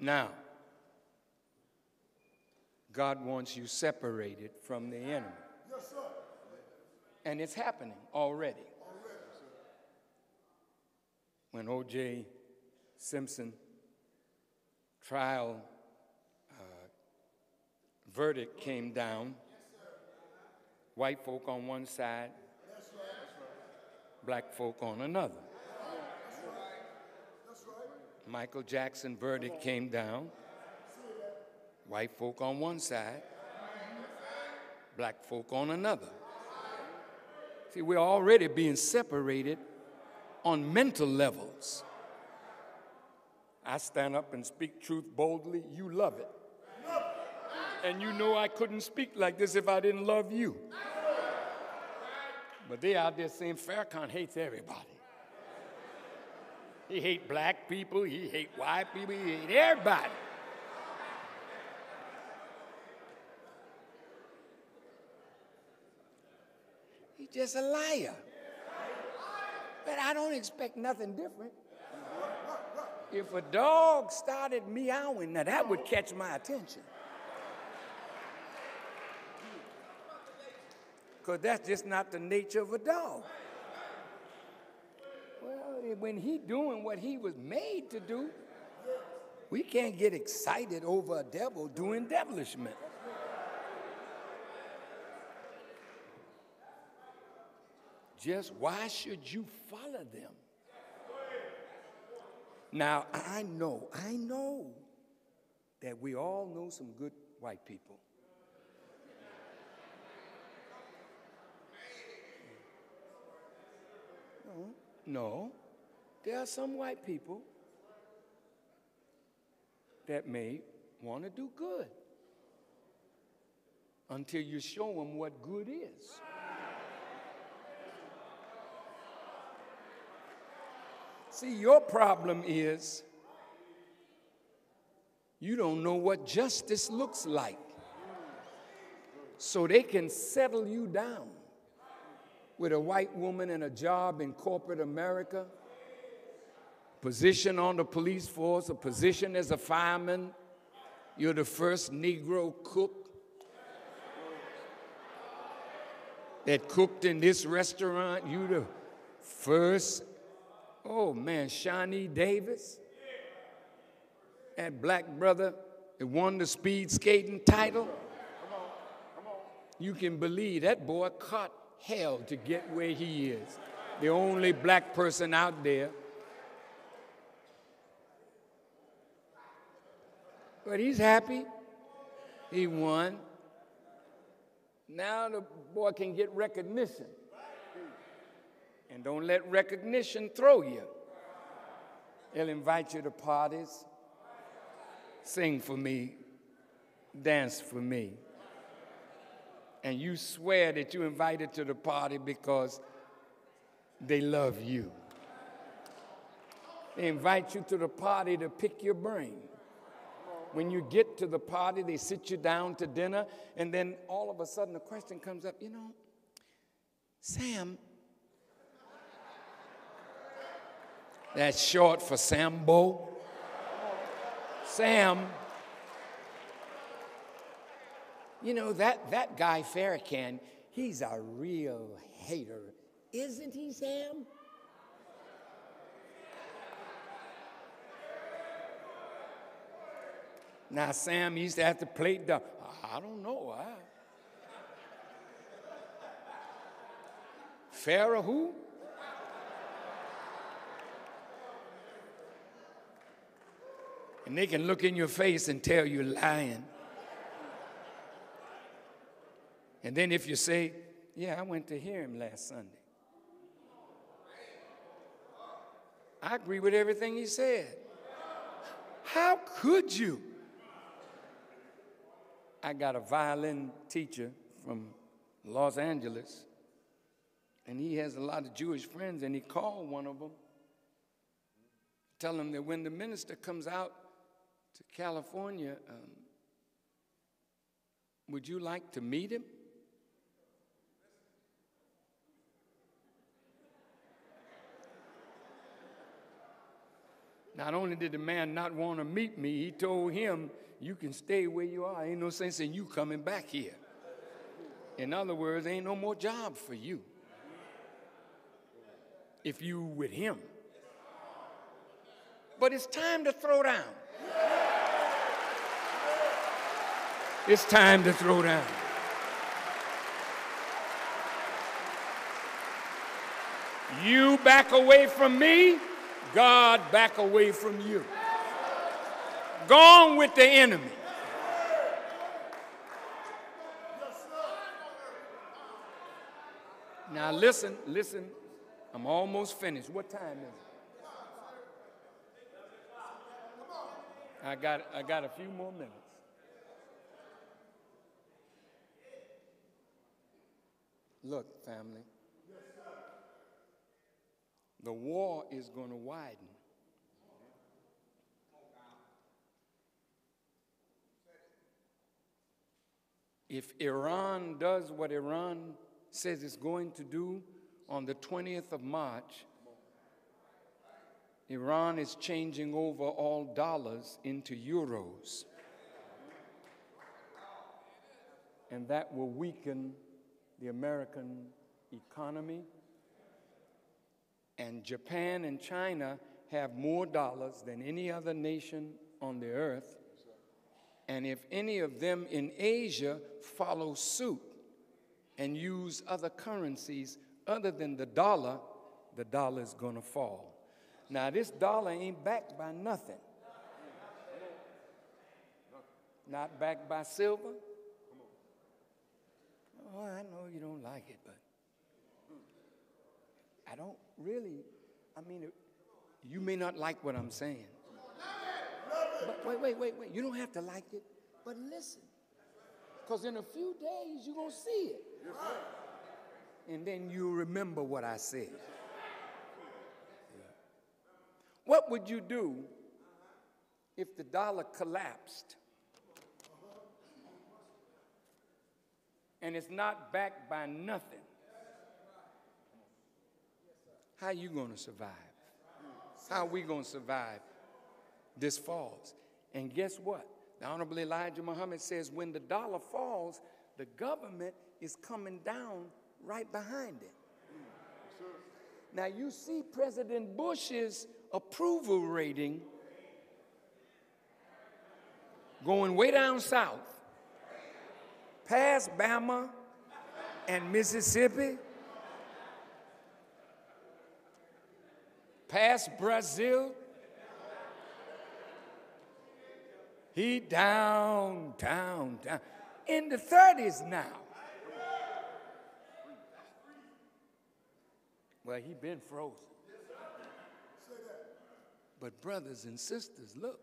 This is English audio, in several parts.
Now, God wants you separated from the enemy. Yes, sir. And it's happening already. When O.J. Simpson trial verdict came down, white folk on one side, black folk on another. Michael Jackson verdict came down, white folk on one side, black folk on another. See, we're already being separated on mental levels. I stand up and speak truth boldly. You love it. And you know I couldn't speak like this if I didn't love you. But they out there saying Farrakhan hates everybody. He hates black people, he hates white people, he hates everybody. He's just a liar. But I don't expect nothing different. If a dog started meowing, now that would catch my attention. Because that's just not the nature of a dog. Well, when he's doing what he was made to do, we can't get excited over a devil doing devilishment. Just why should you follow them? Now, I know that we all know some good white people. No, there are some white people that may want to do good until you show them what good is. See, your problem is you don't know what justice looks like. So they can settle you down with a white woman and a job in corporate America, position on the police force, a position as a fireman. You're the first Negro cook that cooked in this restaurant. You the first, oh man, Shawnee Davis, that black brother that won the speed skating title. You can believe that boy caught hell to get where he is. The only black person out there. But he's happy. He won. Now the boy can get recognition. And don't let recognition throw you. They'll invite you to parties. Sing for me. Dance for me. And you swear that you invited to the party because they love you. They invite you to the party to pick your brain. When you get to the party, they sit you down to dinner, and then all of a sudden a question comes up, Sam, that's short for Sambo. Sam, that guy Farrakhan, he's a real hater. Isn't he, Sam? Now, Sam used to have to play dumb. I don't know. Farrah who? And they can look in your face and tell you're lying. And then if you say, yeah, I went to hear him last Sunday. I agree with everything he said. How could you? I got a violin teacher from Los Angeles, and he has a lot of Jewish friends, and he called one of them, tell him that when the minister comes out to California, would you like to meet him? Not only did the man not want to meet me, he told him, you can stay where you are. Ain't no sense in you coming back here. In other words, ain't no more job for you if you with him. But it's time to throw down. It's time to throw down. You back away from me, God back away from you. Gone with the enemy. Now listen, I'm almost finished. What time is it? I got a few more minutes. Look, family, the war is going to widen. If Iran does what Iran says it's going to do on the 20th of March, Iran is changing over all dollars into euros. And that will weaken the American economy. And Japan and China have more dollars than any other nation on the earth. And if any of them in Asia follow suit and use other currencies other than the dollar is going to fall. Now, this dollar ain't backed by nothing. Not backed by silver. Oh, I know you don't like it, but I don't really, you may not like what I'm saying. But wait. You don't have to like it, but listen. Because in a few days, you're going to see it. And then you'll remember what I said. What would you do if the dollar collapsed and it's not backed by nothing? How are you going to survive? How are we going to survive this falls? And guess what? The Honorable Elijah Muhammad says when the dollar falls, the government is coming down right behind it. Now you see President Bush's approval rating going way down south, past Bama and Mississippi, past Brazil. He down, in the 30s now. Well, he been frozen. But brothers and sisters, look.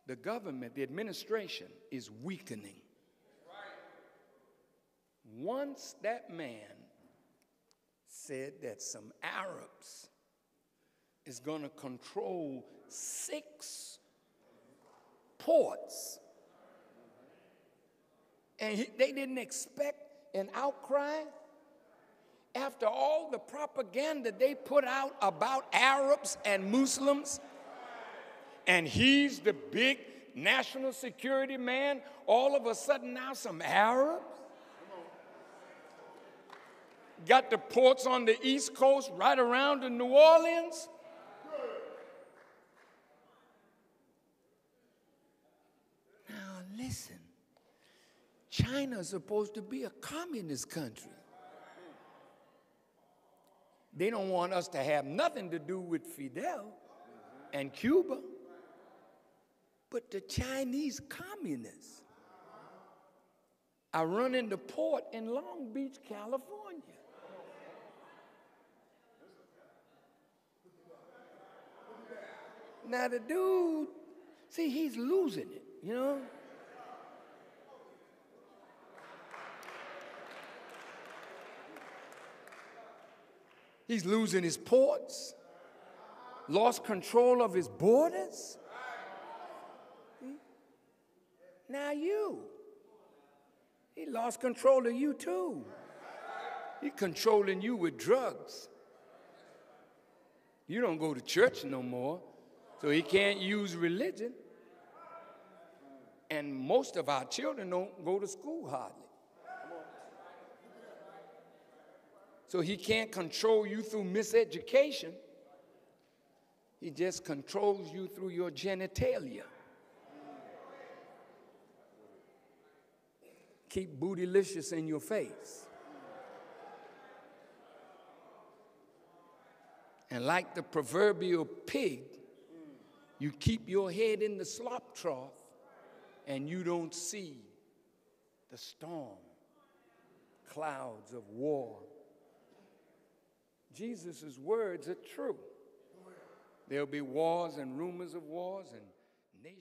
The government, the administration is weakening. Once that man said that some Arabs is going to control 6 ports, and they didn't expect an outcry after all the propaganda they put out about Arabs and Muslims, and he's the big national security man. All of a sudden now some Arabs got the ports on the East Coast right around in New Orleans. Now listen, China's supposed to be a communist country. They don't want us to have nothing to do with Fidel and Cuba. But the Chinese communists are running the port in Long Beach, California. Now the dude, see, he's losing it, you know? He's losing his ports, lost control of his borders. Now he lost control of you too. He's controlling you with drugs. You don't go to church no more, so he can't use religion. And most of our children don't go to school hardly. So he can't control you through miseducation. He just controls you through your genitalia. Keep bootylicious in your face. And like the proverbial pig, you keep your head in the slop trough and you don't see the storm, clouds of war. Jesus' words are true. There'll be wars and rumors of wars and nations.